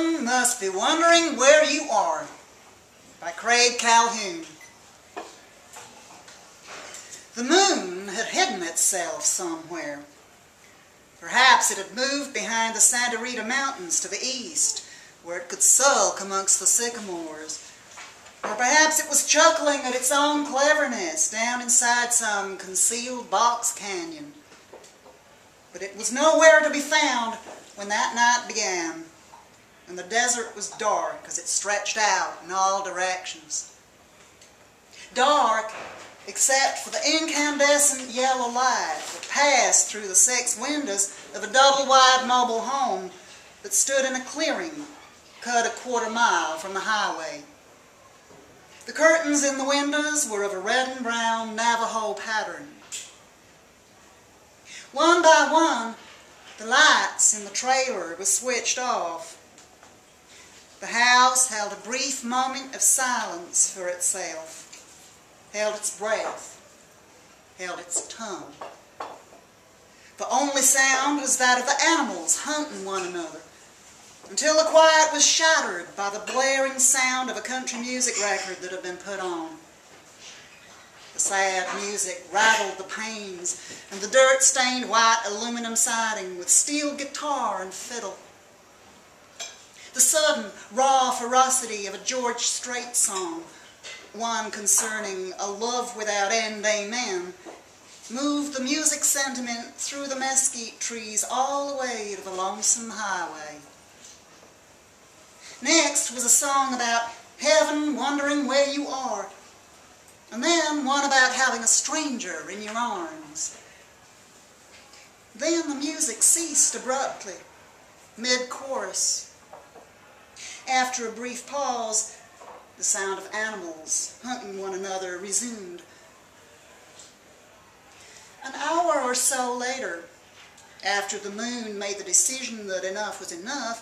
Heaven Must Be Wondering Where You Are by Calhoun. The moon had hidden itself somewhere. Perhaps it had moved behind the Santa Rita Mountains to the east, where it could sulk amongst the sycamores. Or perhaps it was chuckling at its own cleverness down inside some concealed box canyon. But it was nowhere to be found when that night began, and the desert was dark as it stretched out in all directions. Dark except for the incandescent yellow light that passed through the 6 windows of a double-wide mobile home that stood in a clearing cut 1/4 mile from the highway. The curtains in the windows were of a red and brown Navajo pattern. One by one, the lights in the trailer were switched off. The house held a brief moment of silence for itself, held its breath, held its tongue. The only sound was that of the animals hunting one another, until the quiet was shattered by the blaring sound of a country music record that had been put on. The sad music rattled the panes and the dirt-stained white aluminum siding with steel guitar and fiddle. The sudden, raw ferocity of a George Strait song, one concerning a love without end, amen, moved the music sentiment through the mesquite trees all the way to the lonesome highway. Next was a song about heaven wondering where you are, and then one about having a stranger in your arms. Then the music ceased abruptly, mid-chorus. After a brief pause, the sound of animals hunting one another resumed. An hour or so later, after the moon made the decision that enough was enough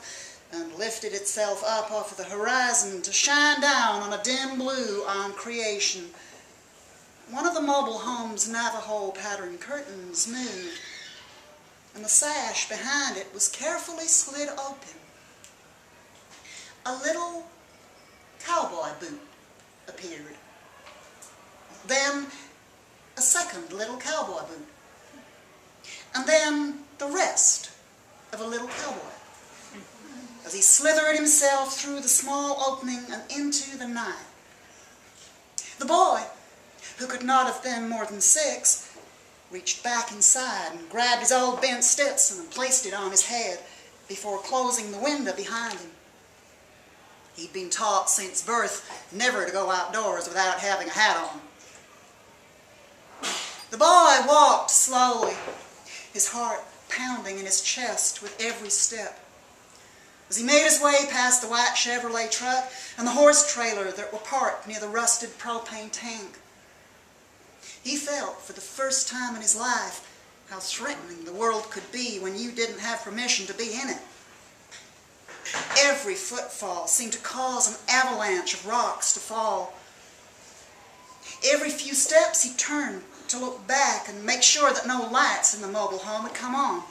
and lifted itself up off of the horizon to shine down on a dim blue on creation, one of the mobile home's Navajo pattern curtains moved, and the sash behind it was carefully slid open. A little cowboy boot appeared. Then a second little cowboy boot. And then the rest of a little cowboy, as he slithered himself through the small opening and into the night. The boy, who could not have been more than 6, reached back inside and grabbed his old bent Stetson and placed it on his head before closing the window behind him. He'd been taught since birth never to go outdoors without having a hat on. The boy walked slowly, his heart pounding in his chest with every step. As he made his way past the white Chevrolet truck and the horse trailer that were parked near the rusted propane tank, he felt for the first time in his life how threatening the world could be when you didn't have permission to be in it. Every footfall seemed to cause an avalanche of rocks to fall. Every few steps he turned to look back and make sure that no lights in the mobile home had come on.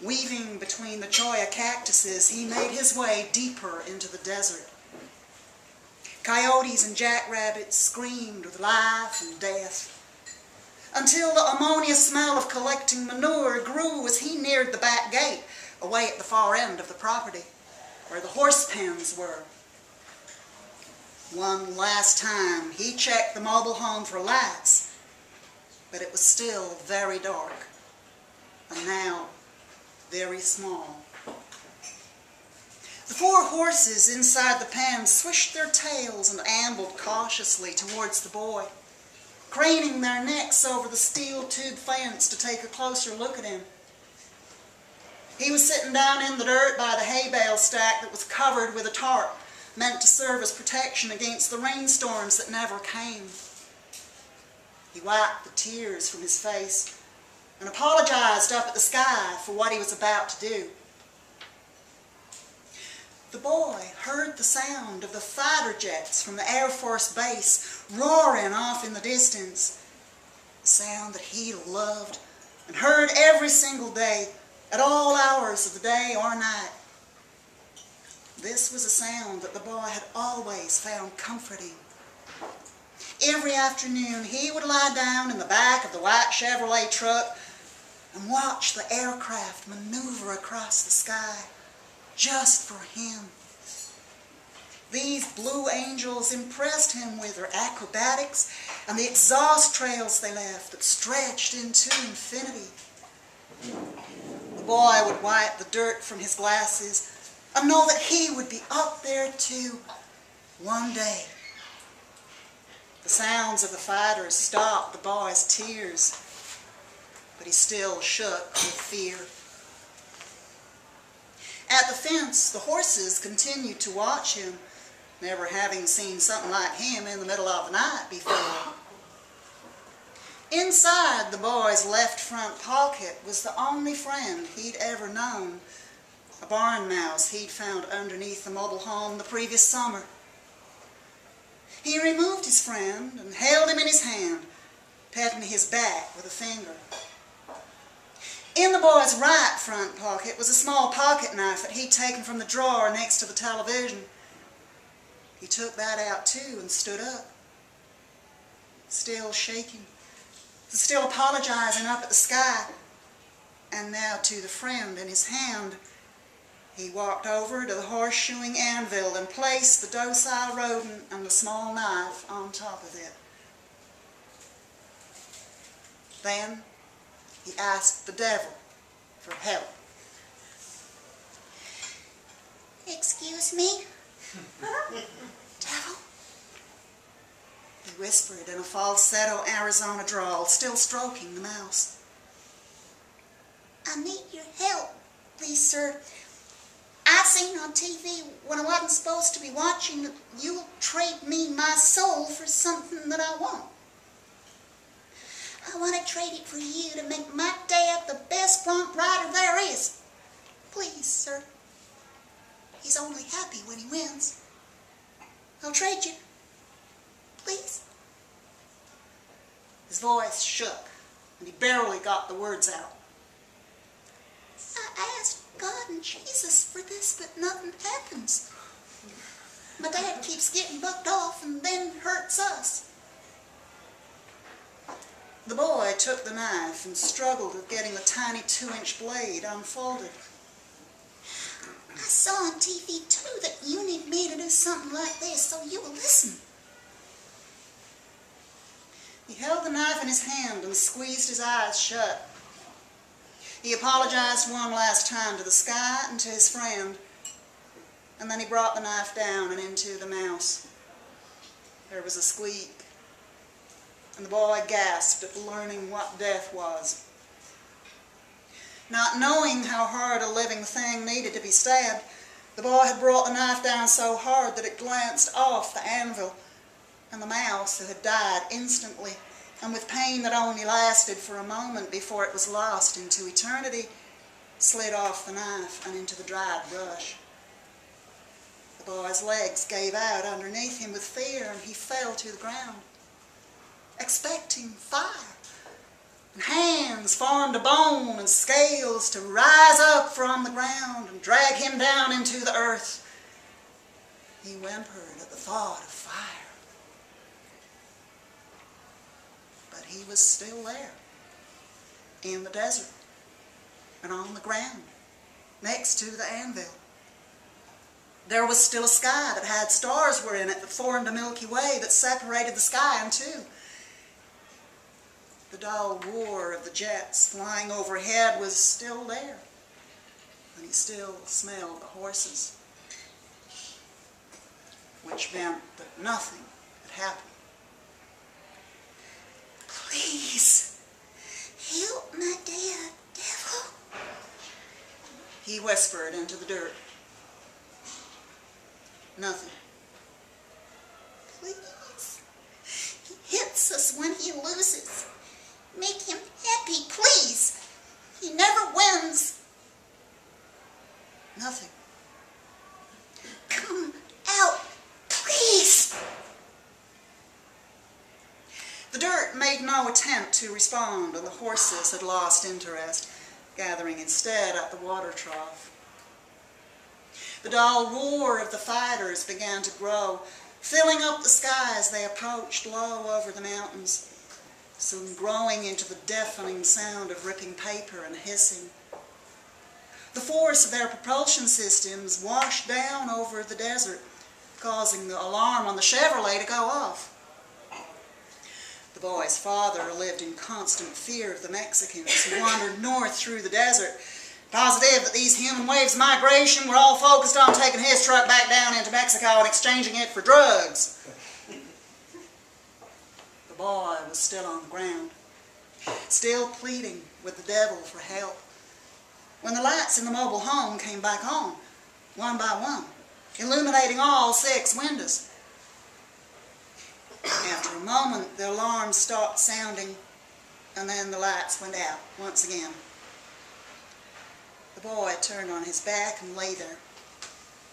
Weaving between the cholla cactuses, he made his way deeper into the desert. Coyotes and jackrabbits screamed with life and death, until the ammonia smell of collecting manure grew as he neared the back gate, away at the far end of the property, where the horse pens were. One last time, he checked the mobile home for lights, but it was still very dark, and now very small. The 4 horses inside the pen swished their tails and ambled cautiously towards the boy, craning their necks over the steel tube fence to take a closer look at him. He was sitting down in the dirt by the hay bale stack that was covered with a tarp, meant to serve as protection against the rainstorms that never came. He wiped the tears from his face and apologized up at the sky for what he was about to do. The boy heard the sound of the fighter jets from the Air Force Base roaring off in the distance, a sound that he loved and heard every single day, at all hours of the day or night. This was a sound that the boy had always found comforting. Every afternoon he would lie down in the back of the white Chevrolet truck and watch the aircraft maneuver across the sky just for him. These blue angels impressed him with their acrobatics and the exhaust trails they left that stretched into infinity. The boy would wipe the dirt from his glasses and know that he would be up there too one day. The sounds of the fighters stopped the boy's tears, but he still shook with fear. At the fence, the horses continued to watch him, never having seen something like him in the middle of the night before. Inside the boy's left front pocket was the only friend he'd ever known, a barn mouse he'd found underneath the mobile home the previous summer. He removed his friend and held him in his hand, patting his back with a finger. In the boy's right front pocket was a small pocket knife that he'd taken from the drawer next to the television. He took that out too and stood up, still shaking, still apologizing up at the sky. And now to the friend in his hand, he walked over to the horseshoeing anvil and placed the docile rodent and the small knife on top of it. Then he asked the devil for help. "Excuse me, devil?" he whispered in a falsetto Arizona drawl, still stroking the mouse. "I need your help, please, sir. I seen on TV when I wasn't supposed to be watching that you'll trade me my soul for something that I want. I want to trade it for you to make my dad the best bronc rider there is. Please, sir. He's only happy when he wins. I'll trade you. Please." His voice shook, and he barely got the words out. "I asked God and Jesus for this, but nothing happens. My dad keeps getting bucked off and then hurts us." The boy took the knife and struggled with getting the tiny 2-inch blade unfolded. "I saw on TV too that you need me to do something like this, so you will listen." He held the knife in his hand and squeezed his eyes shut. He apologized one last time to the sky and to his friend, and then he brought the knife down and into the mouse. There was a squeak, and the boy gasped at learning what death was. Not knowing how hard a living thing needed to be stabbed, the boy had brought the knife down so hard that it glanced off the anvil, and the mouse, who had died instantly, and with pain that only lasted for a moment before it was lost into eternity, slid off the knife and into the dried brush. The boy's legs gave out underneath him with fear, and he fell to the ground, expecting fire. And hands formed a bone and scales to rise up from the ground and drag him down into the earth. He whimpered at the thought of fire. But he was still there, in the desert, and on the ground, next to the anvil. There was still a sky that had stars were in it that formed a Milky Way that separated the sky in two. The dull roar of the jets flying overhead was still there, and he still smelled the horses, which meant that nothing had happened. "Please, help my dad, devil," he whispered into the dirt. Nothing. "Please, he hits us when he loses. Make him happy, please. He never wins." Nothing. "Come out, please." The dirt made no attempt to respond, and the horses had lost interest, gathering instead at the water trough. The dull roar of the fighters began to grow, filling up the sky as they approached low over the mountains, soon growing into the deafening sound of ripping paper and hissing. The force of their propulsion systems washed down over the desert, causing the alarm on the Chevrolet to go off. The boy's father lived in constant fear of the Mexicans who wandered north through the desert, positive that these human waves of migration were all focused on taking his truck back down into Mexico and exchanging it for drugs. The boy was still on the ground, still pleading with the devil for help, when the lights in the mobile home came back on, one by one, illuminating all 6 windows. After a moment, the alarm stopped sounding, and then the lights went out once again. The boy turned on his back and lay there,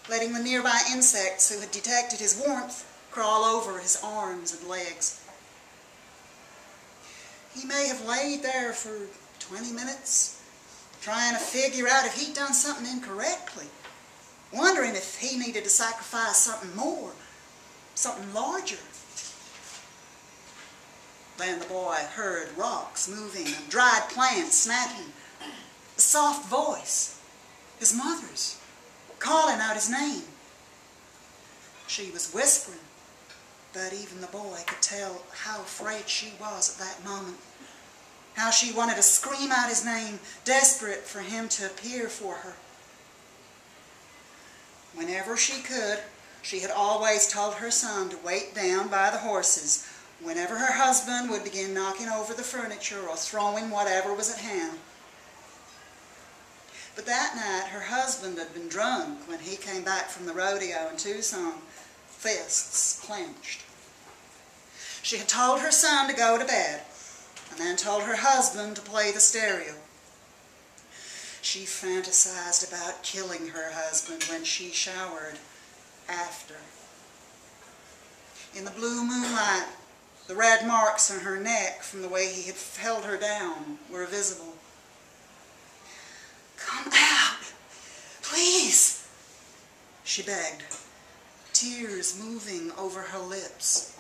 letting the nearby insects who had detected his warmth crawl over his arms and legs. He may have laid there for 20 minutes, trying to figure out if he'd done something incorrectly, wondering if he needed to sacrifice something more, something larger. Then the boy heard rocks moving and dried plants snapping. A soft voice, his mother's, calling out his name. She was whispering, but even the boy could tell how afraid she was at that moment, how she wanted to scream out his name, desperate for him to appear for her. Whenever she could, she had always told her son to wait down by the horses whenever her husband would begin knocking over the furniture or throwing whatever was at hand. But that night her husband had been drunk when he came back from the rodeo in Tucson, fists clenched. She had told her son to go to bed, and then told her husband to play the stereo. She fantasized about killing her husband when she showered after. In the blue moonlight, the red marks on her neck from the way he had held her down were visible. "Come out, please," she begged, tears moving over her lips.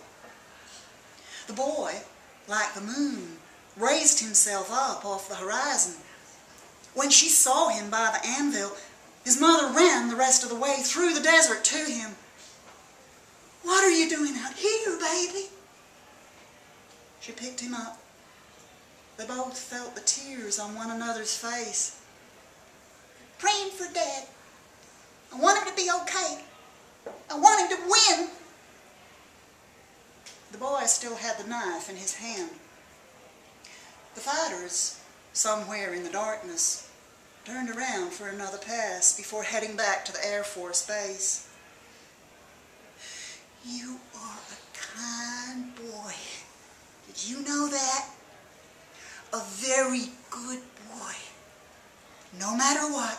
The boy, like the moon, raised himself up off the horizon. When she saw him by the anvil, his mother ran the rest of the way through the desert to him. "What are you doing out here, baby?" She picked him up. They both felt the tears on one another's face. "Praying for Dad. I want him to be okay. I want him to win." The boy still had the knife in his hand. The fighters, somewhere in the darkness, turned around for another pass before heading back to the Air Force Base. "You are a kind boy. Did you know that? A very good boy. No matter what.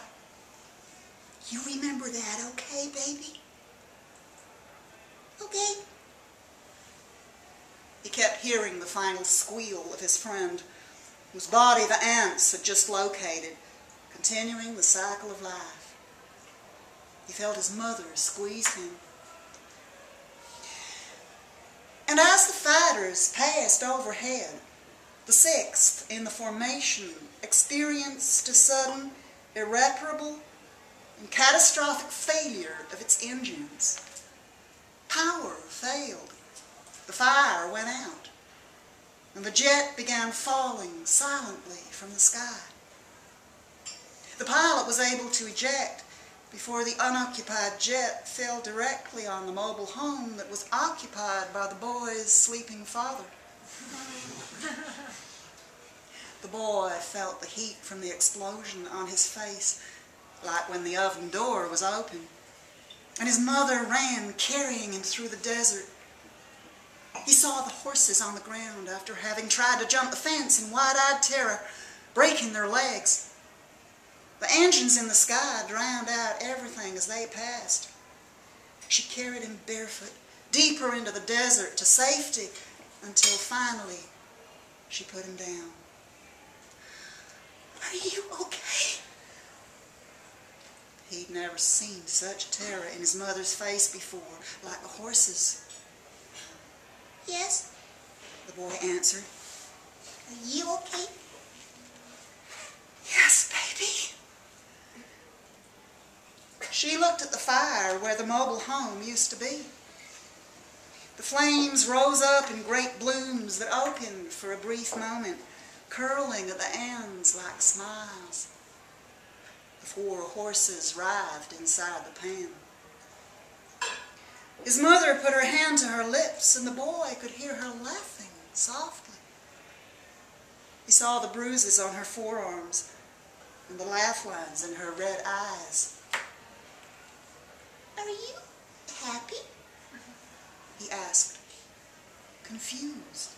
You remember that, okay, baby?" "Okay." He kept hearing the final squeal of his friend, whose body the ants had just located, continuing the cycle of life. He felt his mother squeeze him. And as the fighters passed overhead, the 6th in the formation experienced a sudden, irreparable, and catastrophic failure of its engines. Power failed. The fire went out, and the jet began falling silently from the sky. The pilot was able to eject before the unoccupied jet fell directly on the mobile home that was occupied by the boy's sleeping father. The boy felt the heat from the explosion on his face, like when the oven door was open, and his mother ran carrying him through the desert. He saw the horses on the ground after having tried to jump the fence in wide-eyed terror, breaking their legs. The engines in the sky drowned out everything as they passed. She carried him barefoot, deeper into the desert to safety, until finally she put him down. "Are you okay?" He'd never seen such terror in his mother's face before, like a horse's. Yes? The boy answered. Are you okay? Yes, baby. She looked at the fire where the mobile home used to be. The flames rose up in great blooms that opened for a brief moment, curling at the ends like smiles. The 4 horses writhed inside the pan. His mother put her hand to her lips, and the boy could hear her laughing softly. He saw the bruises on her forearms and the laugh lines in her red eyes. Are you happy? He asked, confused.